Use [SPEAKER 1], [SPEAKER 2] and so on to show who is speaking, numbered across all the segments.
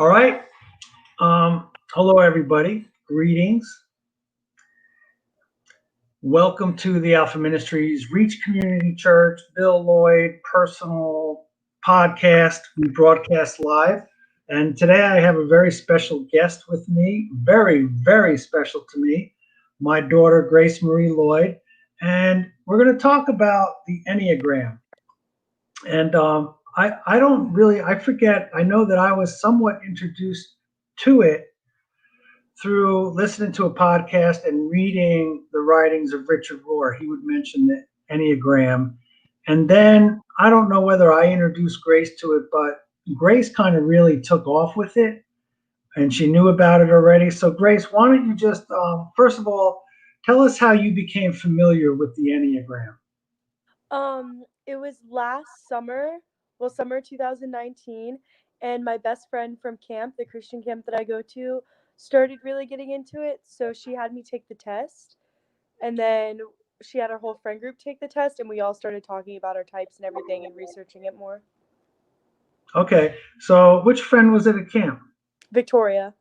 [SPEAKER 1] All right. Hello, everybody. Greetings. Welcome to the Alpha Ministries Reach Community Church, Bill Lloyd personal podcast. We broadcast live. And today I have a very special guest with me, very, very special to me, my daughter, Grace Marie Lloyd. And we're going to talk about the Enneagram. And I don't really, I forget, I know that I was somewhat introduced to it through listening to a podcast and reading the writings of Richard Rohr. He would mention the Enneagram. And then I don't know whether I introduced Grace to it, but Grace kind of really took off with it and she knew about it already. So, Grace, why don't you just, first of all, tell us how you became familiar with the Enneagram?
[SPEAKER 2] It was last summer, summer 2019, and my best friend from camp, the Christian camp that I go to, started really getting into it. So she had me take the test, and then she had our whole friend group take the test, and we all started talking about our types and everything and researching it more.
[SPEAKER 1] Okay, so which friend was at camp?
[SPEAKER 2] Victoria.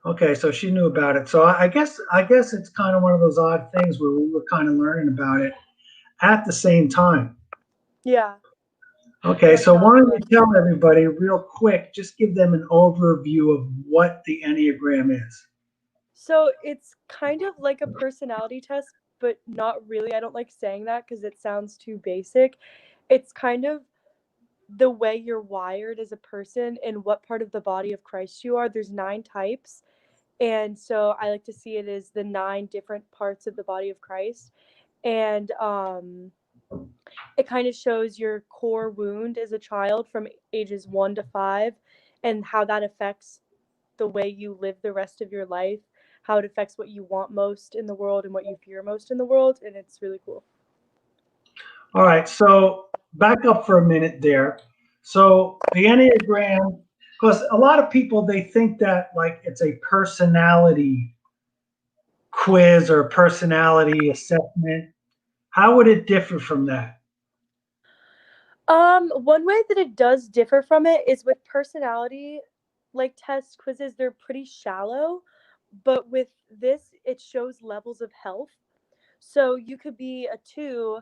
[SPEAKER 1] Okay, so she knew about it. So I guess it's kind of one of those odd things where we were kind of learning about it at the same time.
[SPEAKER 2] Yeah.
[SPEAKER 1] Okay, so why don't you tell everybody real quick, just give them an overview of what the Enneagram is.
[SPEAKER 2] So it's kind of like a personality test, but not really. I don't like saying that because it sounds too basic. It's kind of the way you're wired as a person and what part of the body of Christ you are. There's 9 types. And so I like to see it as the 9 different parts of the body of Christ. And it kind of shows your core wound as a child from ages 1 to 5 and how that affects the way you live the rest of your life, how it affects what you want most in the world and what you fear most in the world. And it's really cool.
[SPEAKER 1] All right, so back up for a minute there. So the Enneagram, because a lot of people, they think that like it's a personality quiz or personality assessment. How would it differ from that?
[SPEAKER 2] One way that it does differ from it is with personality, like test quizzes, they're pretty shallow, but with this, it shows levels of health. So you could be a 2,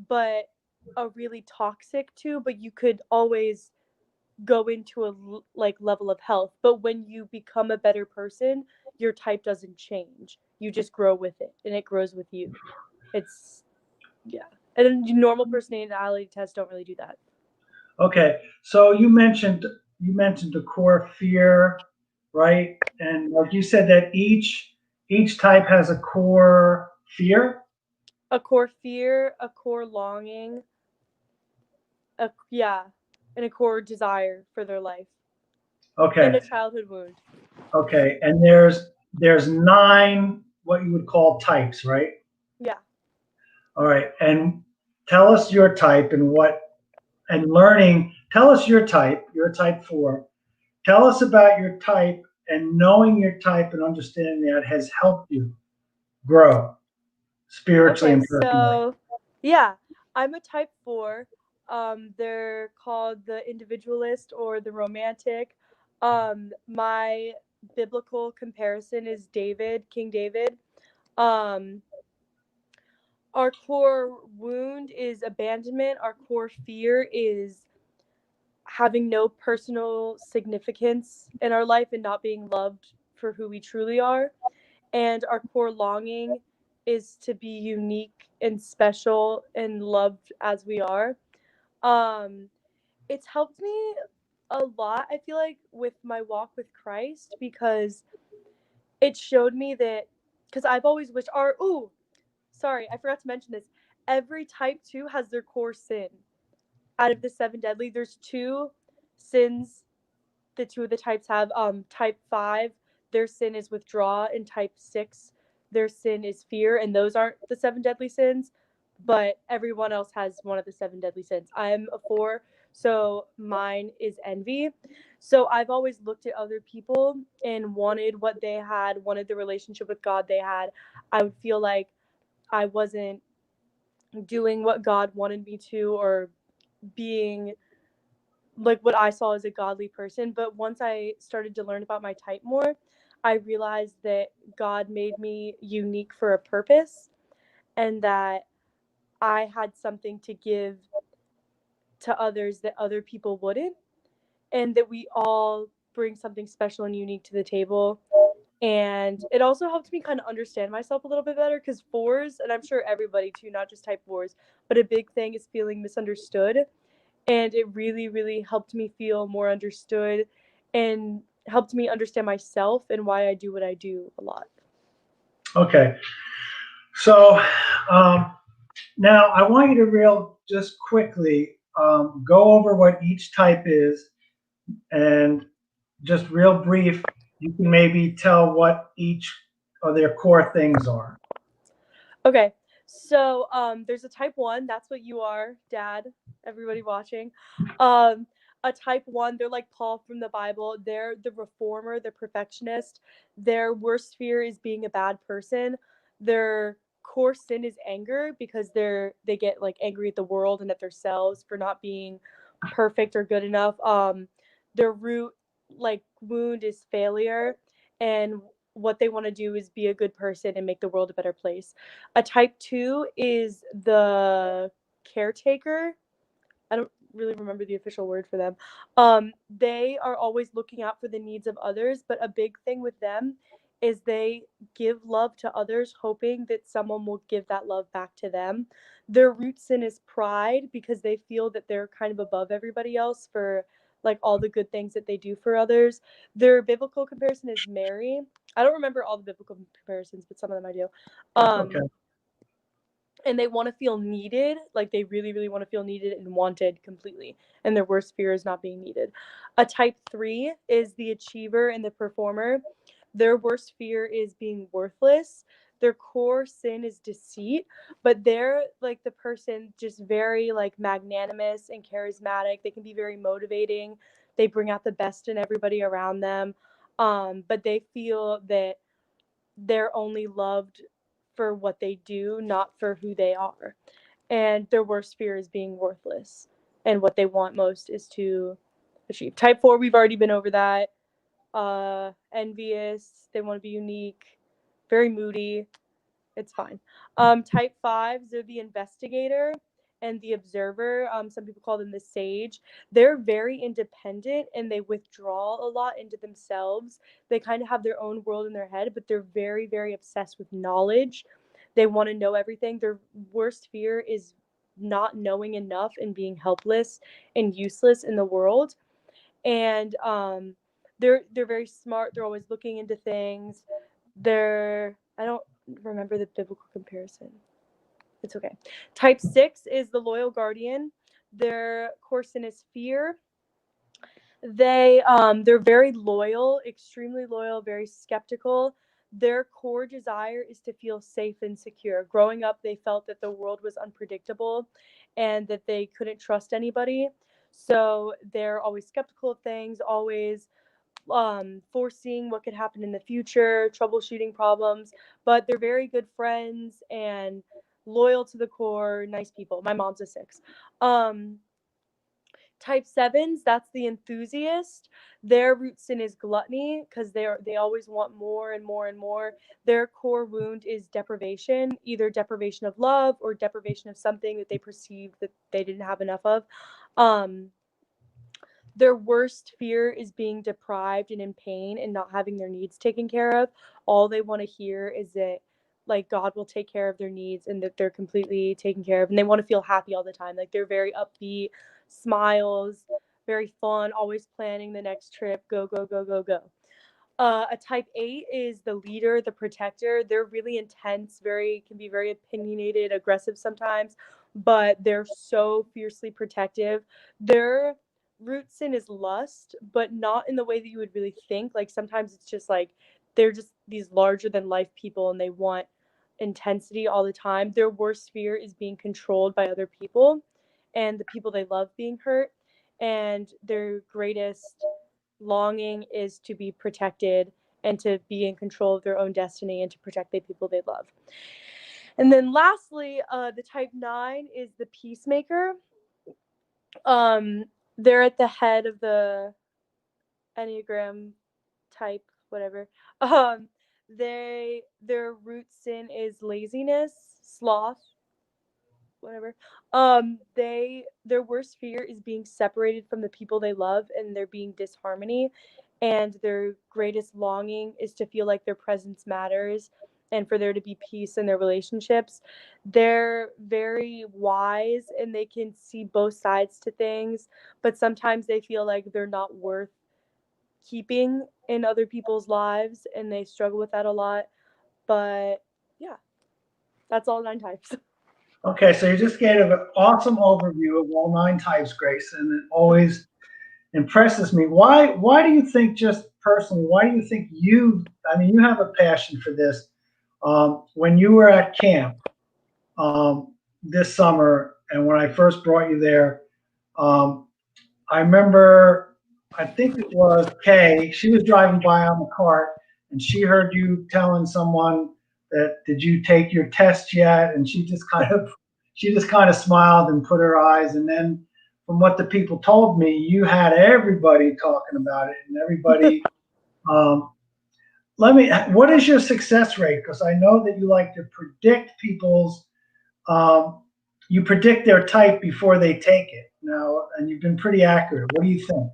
[SPEAKER 2] but a really toxic 2, but you could always go into a like level of health. But when you become a better person, your type doesn't change. You just grow with it, and it grows with you. It's yeah. And then normal personality tests don't really do that.
[SPEAKER 1] Okay, so you mentioned the core fear, right? And like you said that each type has a core fear.
[SPEAKER 2] A core fear, a core longing, yeah, and a core desire for their life, and
[SPEAKER 1] Okay,
[SPEAKER 2] a childhood wound.
[SPEAKER 1] okay, and there's 9 what you would call types, right?
[SPEAKER 2] Yeah.
[SPEAKER 1] All right, and tell us your type and what and learning. Tell us your type. You're a type 4. Tell us about your type and knowing your type and understanding that has helped you grow spiritually
[SPEAKER 2] Okay,
[SPEAKER 1] and personally.
[SPEAKER 2] so yeah, I'm a type 4. They're called the individualist or the romantic. My biblical comparison is David, King David. Um, our core wound is abandonment. Our core fear is having no personal significance in our life and not being loved for who we truly are. And our core longing is to be unique and special and loved as we are. Um, it's helped me a lot, I feel like, with my walk with Christ because it showed me that, because I've always wished, sorry, I forgot to mention this. Every type 2 has their core sin. Out of the 7 deadly, there's 2 sins the 2 of the types have. Type 5, their sin is withdraw, and type 6, their sin is fear, and those aren't the 7 deadly sins, but everyone else has one of the 7 deadly sins. I'm a 4, so mine is envy. So I've always looked at other people and wanted what they had, wanted the relationship with God they had. I would feel like I wasn't doing what God wanted me to, or being like what I saw as a godly person. But once I started to learn about my type more, I realized that God made me unique for a purpose, and that I had something to give to others that other people wouldn't, and that we all bring something special and unique to the table. And it also helped me kind of understand myself a little bit better, because fours, and I'm sure everybody too, not just type fours, but a big thing is feeling misunderstood. And it really, really helped me feel more understood and helped me understand myself and why I do what I do a lot.
[SPEAKER 1] Okay. So now I want you to just quickly go over what each type is, and just real brief, you can maybe tell what each of their core things are.
[SPEAKER 2] Okay, so there's a type 1. That's what you are, Dad, everybody watching. Um, a type 1, they're like Paul from the Bible. They're the reformer, the perfectionist. Their worst fear is being a bad person. Their core sin is anger, because they get like angry at the world and at themselves for not being perfect or good enough. Their root like wound is failure, and what they want to do is be a good person and make the world a better place. A type 2 is the caretaker. I don't really remember the official word for them. They are always looking out for the needs of others, but a big thing with them is they give love to others, hoping that someone will give that love back to them. Their root sin is pride, because they feel that they're kind of above everybody else for like all the good things that they do for others. Their biblical comparison is Mary. I don't remember all the biblical comparisons, but some of them I do.
[SPEAKER 1] Okay.
[SPEAKER 2] And they want to feel needed, like they really, really want to feel needed and wanted completely, and their worst fear is not being needed. A type 3 is the achiever and the performer. Their worst fear is being worthless. Their core sin is deceit, but they're like the person just very like magnanimous and charismatic. They can be very motivating. They bring out the best in everybody around them. But they feel that they're only loved for what they do, not for who they are. And their worst fear is being worthless. And what they want most is to achieve. Type 4, we've already been over that. Envious, they want to be unique, very moody. It's fine. Type 5s, they're the investigator and the observer. Some people call them the sage. They're very independent and they withdraw a lot into themselves. They kind of have their own world in their head, but they're very, very obsessed with knowledge. They want to know everything. Their worst fear is not knowing enough and being helpless and useless in the world. And they're very smart. They're always looking into things. I don't remember the biblical comparison. It's okay. Type 6 is the loyal guardian. Their core sin is fear. They're very loyal, extremely loyal, very skeptical. Their core desire is to feel safe and secure. Growing up, they felt that the world was unpredictable and that they couldn't trust anybody. So they're always skeptical of things, always foreseeing what could happen in the future, troubleshooting problems, but they're very good friends and loyal to the core, nice people. My mom's a 6. Um, Type 7s, that's the enthusiast. Their root sin is gluttony, because they always want more and more and more. Their core wound is deprivation, either deprivation of love or deprivation of something that they perceived that they didn't have enough of. Um, their worst fear is being deprived and in pain and not having their needs taken care of. All they want to hear is that like God will take care of their needs and that they're completely taken care of, and they want to feel happy all the time. Like they're very upbeat, smiles, very fun, always planning the next trip, go go go go go. A type 8 is the leader, the protector. They're really intense, can be very opinionated, aggressive sometimes, but they're so fiercely protective. Their root sin is lust, but not in the way that you would really think. Like sometimes it's just like they're just these larger than life people and they want intensity all the time. Their worst fear is being controlled by other people and the people they love being hurt. And their greatest longing is to be protected and to be in control of their own destiny and to protect the people they love. And then lastly, the type 9 is the peacemaker. Um, they're at the head of the Enneagram type, whatever. Um, their root sin is laziness, sloth, whatever. Their worst fear is being separated from the people they love and there being disharmony, and their greatest longing is to feel like their presence matters and for there to be peace in their relationships. They're very wise and they can see both sides to things, but sometimes they feel like they're not worth keeping in other people's lives and they struggle with that a lot. But yeah, that's all 9 types.
[SPEAKER 1] Okay, so you just gave an awesome overview of all 9 types, Grace, and it always impresses me. Why do you think, just personally, why do you think I mean, you have a passion for this. When you were at camp this summer, and when I first brought you there, um, I remember, I think it was Kay. She was driving by on the cart, and she heard you telling someone that, "Did you take your test yet?" And she just kind of smiled and put her eyes. And then, from what the people told me, you had everybody talking about it, and everybody. Um, What is your success rate? Because I know that you like to predict people's um, you predict their type before they take it now, and you've been pretty accurate. What do you think?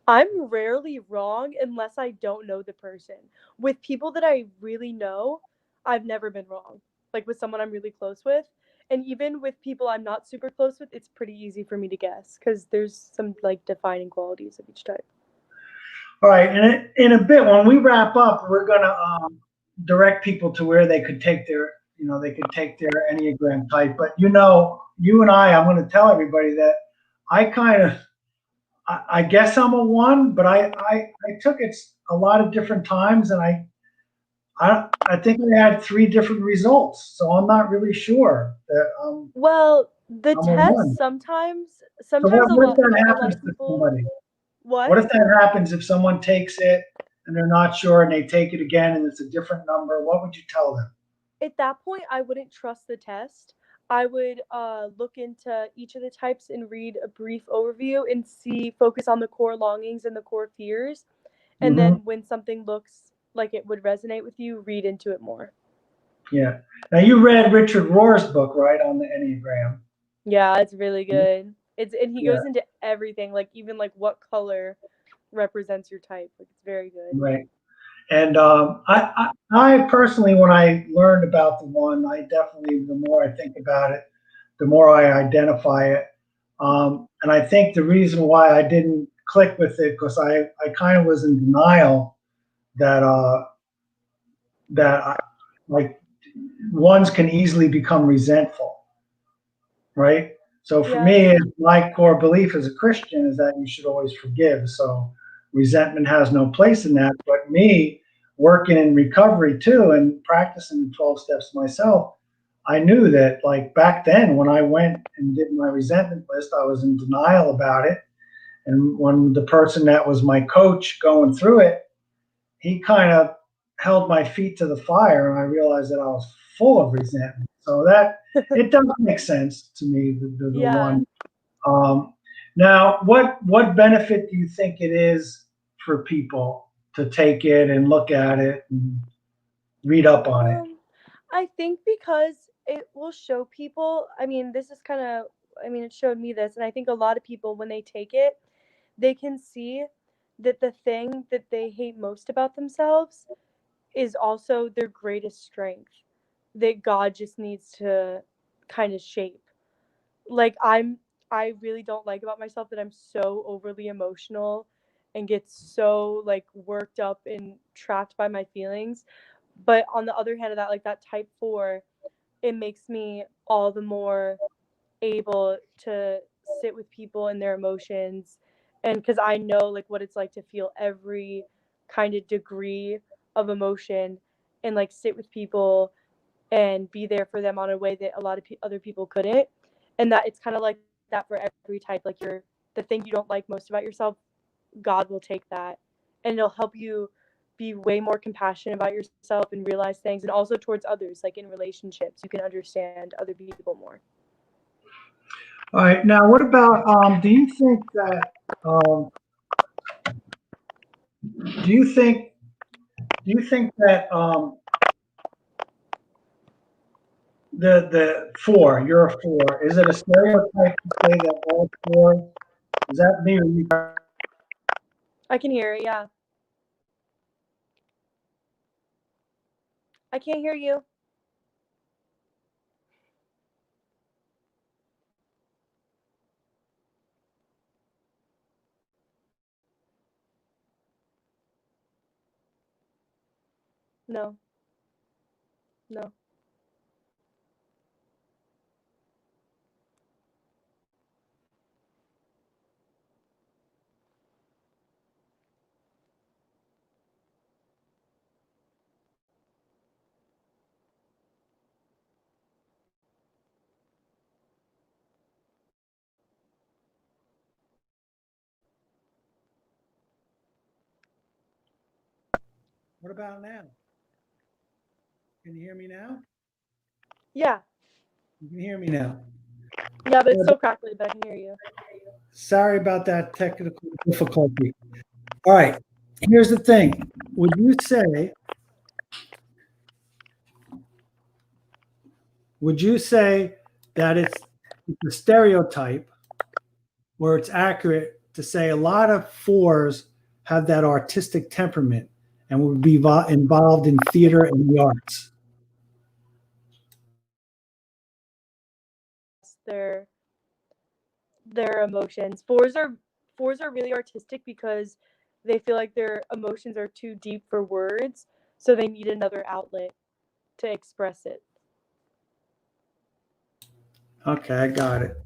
[SPEAKER 2] I'm rarely wrong unless I don't know the person. With people that I really know, I've never been wrong. Like with someone I'm really close with. And even with people I'm not super close with, it's pretty easy for me to guess because there's some like defining qualities of each type.
[SPEAKER 1] All right, and in a bit, when we wrap up, we're gonna direct people to where they could take they could take their Enneagram type. But you and I'm going to tell everybody that I kind of, I guess I'm a 1, but I took it a lot of different times, and I think I had 3 different results, so I'm not really sure that
[SPEAKER 2] Well, the
[SPEAKER 1] I'm a
[SPEAKER 2] test
[SPEAKER 1] 1.
[SPEAKER 2] sometimes
[SPEAKER 1] So
[SPEAKER 2] sometimes
[SPEAKER 1] what if that
[SPEAKER 2] a lot
[SPEAKER 1] happens
[SPEAKER 2] of
[SPEAKER 1] to
[SPEAKER 2] people
[SPEAKER 1] somebody?
[SPEAKER 2] what?
[SPEAKER 1] What if that happens if someone takes it and they're not sure and they take it again and it's a different number? What would you tell them?
[SPEAKER 2] At that point, I wouldn't trust the test. I would look into each of the types and read a brief overview and focus on the core longings and the core fears. And
[SPEAKER 1] Hmm.
[SPEAKER 2] then when something looks like it would resonate with you, read into it more.
[SPEAKER 1] Yeah. Now you read Richard Rohr's book, right, on the Enneagram.
[SPEAKER 2] Yeah, it's really good. And he
[SPEAKER 1] Yeah,
[SPEAKER 2] goes into everything, like even like what color represents your type. Like it's very good.
[SPEAKER 1] right. And I personally, when I learned about the 1, I definitely, the more I think about it, the more I identify it. And I think the reason why I didn't click with it, because I kind of was in denial that that I, like, 1s can easily become resentful, right? So for
[SPEAKER 2] Yeah.
[SPEAKER 1] me, my core belief as a Christian is that you should always forgive. So resentment has no place in that. But me, working in recovery too and practicing the 12 steps myself, I knew that, like, back then when I went and did my resentment list, I was in denial about it. And when the person that was my coach going through it, he kind of held my feet to the fire, and I realized that I was full of resentment. So that it does make sense to me, the
[SPEAKER 2] Yeah.
[SPEAKER 1] 1. Um, Now, what benefit do you think it is for people to take it and look at it and read up on it?
[SPEAKER 2] Um, I think because it will show people, I mean, this is kind of, I mean, it showed me this, and I think a lot of people, when they take it, they can see that the thing that they hate most about themselves is also their greatest strength that God just needs to kind of shape. Like, I really don't like about myself that I'm so overly emotional and get so like worked up and trapped by my feelings. But on the other hand of that, like that type 4, it makes me all the more able to sit with people and their emotions, and because I know like what it's like to feel every kind of degree of emotion and like sit with people and be there for them on a way that a lot of other people couldn't. And that it's kind of like that for every type. Like the thing you don't like most about yourself, God will take that and it'll help you be way more compassionate about yourself and realize things, and also towards others, like in relationships you can understand other people more.
[SPEAKER 1] All right. Now, what about? Do you think that? Um, do you think? Do you think that the four? You're a four. Is it a stereotype to say that all four? Is that me or you?
[SPEAKER 2] I can hear it. Yeah. I can't hear you. No. No.
[SPEAKER 1] What about now? Can you hear me now?
[SPEAKER 2] Yeah.
[SPEAKER 1] You can hear me now.
[SPEAKER 2] Yeah, but it's so crackly, but I can hear you.
[SPEAKER 1] Sorry about that technical difficulty. All right. Here's the thing. Would you say? Would you say that it's a stereotype, where it's accurate to say a lot of fours have that artistic temperament and would be involved in theater and the arts?
[SPEAKER 2] Their their emotions. Fours are really artistic because they feel like their emotions are too deep for words, so they need another outlet to express it.
[SPEAKER 1] Okay, I got it.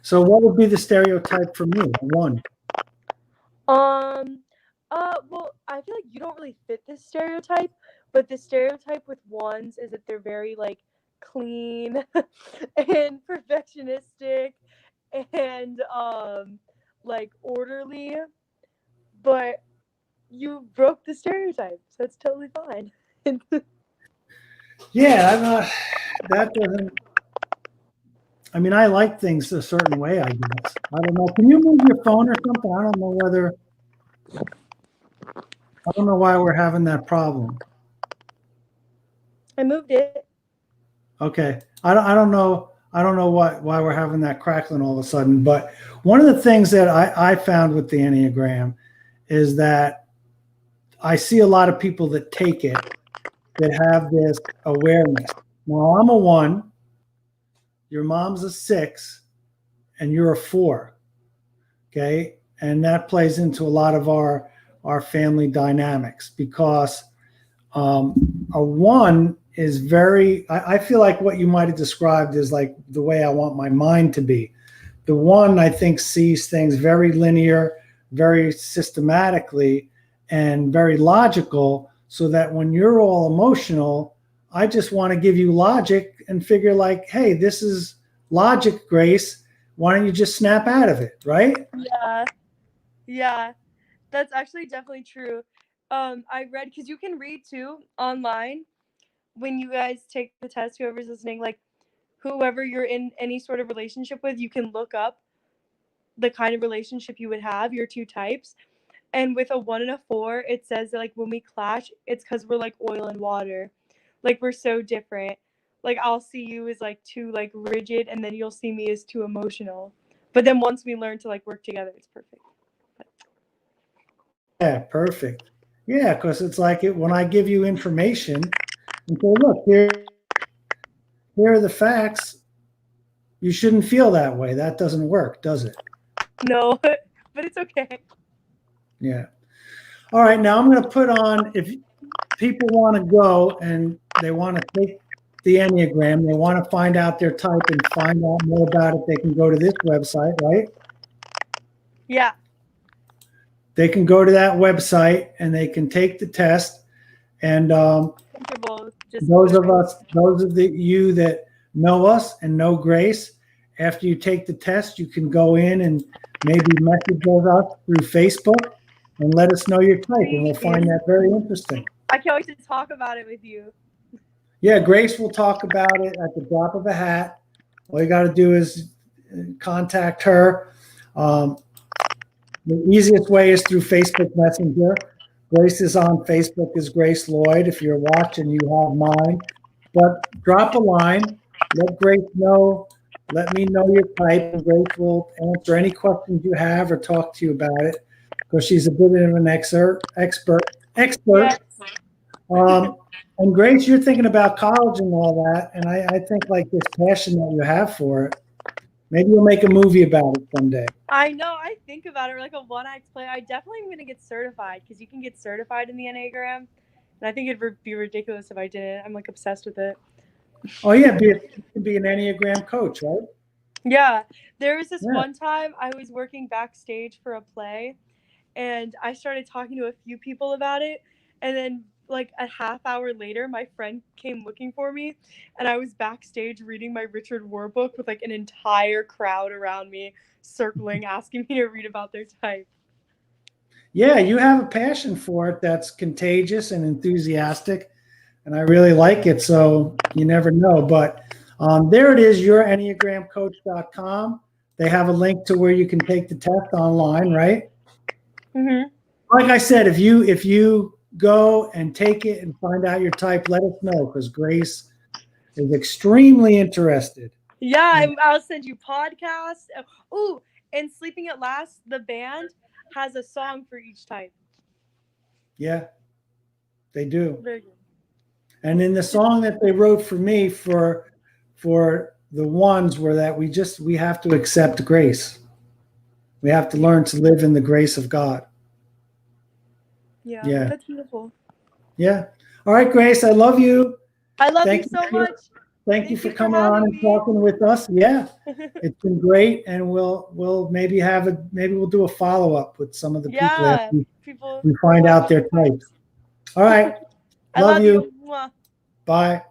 [SPEAKER 1] So, what would be the stereotype for me? One.
[SPEAKER 2] Um, well, I feel like you don't really fit this stereotype, but the stereotype with ones is that they're very like clean and perfectionistic and like orderly, but you broke the stereotype, so it's totally fine.
[SPEAKER 1] Yeah, that doesn't. I mean, I like things a certain way, I guess. I don't know. Can you move your phone or something? I don't know whether. I don't know why we're having that problem.
[SPEAKER 2] I moved it.
[SPEAKER 1] Okay. I don't know. I don't know why we're having that crackling all of a sudden. But one of the things that I found with the Enneagram is that I see a lot of people that take it that have this awareness. Now I'm a one, your mom's a six, and you're a four. Okay. And that plays into a lot of our family dynamics because a one is very, I feel like what you might have described is like the way I want my mind to be. The one, I think, sees things very linear, very systematically, and very logical, so that when you're all emotional, I just want to give you logic and figure, like, hey, this is logic, Grace. Why don't you just snap out of it, right?
[SPEAKER 2] Yeah, yeah, that's actually definitely true. I read because you can read too online when you guys take the test. Whoever's listening, like whoever you're in any sort of relationship with, you can look up the kind of relationship you would have, your two types. And with a one and a four, it says that like when we clash, it's because we're like oil and water. Like we're so different. Like I'll see you as like too like rigid, and then you'll see me as too emotional. But then once we learn to like work together, it's perfect.
[SPEAKER 1] Yeah, perfect. Yeah, because it's like when I give you information and say, look, here are the facts. You shouldn't feel that way. That doesn't work, does it?
[SPEAKER 2] No, but it's okay.
[SPEAKER 1] Yeah. All right. Now I'm going to put on, if people want to go and they want to take the Enneagram, they want to find out their type and find out more about it, they can go to this website, right?
[SPEAKER 2] Yeah.
[SPEAKER 1] They can go to that website and they can take the test. And those of you that know us and know Grace, after you take the test, you can go in and maybe message us through Facebook and let us know your type, and we'll find that very interesting.
[SPEAKER 2] I can't wait to talk about it with you.
[SPEAKER 1] Yeah, Grace will talk about it at the drop of a hat. All you got to do is contact her. The easiest way is through Facebook Messenger. Grace is on Facebook as Grace Lloyd. If you're watching, you have mine. But drop a line. Let Grace know. Let me know your type, and Grace will answer any questions you have or talk to you about it, because she's a bit of an expert.
[SPEAKER 2] Yes.
[SPEAKER 1] And Grace, you're thinking about college and all that, and I think like this passion that you have for it, maybe you'll make a movie about it someday.
[SPEAKER 2] I know. I think about it like a one-act play. I definitely am going to get certified, because you can get certified in the Enneagram. And I think it'd be ridiculous if I didn't. I'm like obsessed with it.
[SPEAKER 1] Oh yeah, you can be an Enneagram coach, right?
[SPEAKER 2] Yeah. There was this one time I was working backstage for a play, and I started talking to a few people about it. And then like a half hour later, my friend came looking for me, and I was backstage reading my Richard Rohr book with like an entire crowd around me circling, asking me to read about their type.
[SPEAKER 1] Yeah, you have a passion for it that's contagious and enthusiastic, and I really like it. So you never know. But there it is, yourenneagramcoach.com. They have a link to where you can take the test online, right?
[SPEAKER 2] Mm-hmm.
[SPEAKER 1] Like I said, if you go and take it and find out your type, let us know, because Grace is extremely interested.
[SPEAKER 2] Yeah, I'll send you podcasts. Oh, and Sleeping at Last, the band, has a song for each type.
[SPEAKER 1] Yeah, they do.
[SPEAKER 2] Very good.
[SPEAKER 1] And in the song that they wrote for me for the ones were that we have to accept grace. We have to learn to live in the grace of God.
[SPEAKER 2] Yeah. That's beautiful.
[SPEAKER 1] Yeah. All right, Grace, I love you.
[SPEAKER 2] I love you so much.
[SPEAKER 1] Thank you for coming on and talking with us. Yeah, it's been great, and we'll maybe we'll do a follow-up with some of the people after we find out their types. All right.
[SPEAKER 2] I love you.
[SPEAKER 1] Bye.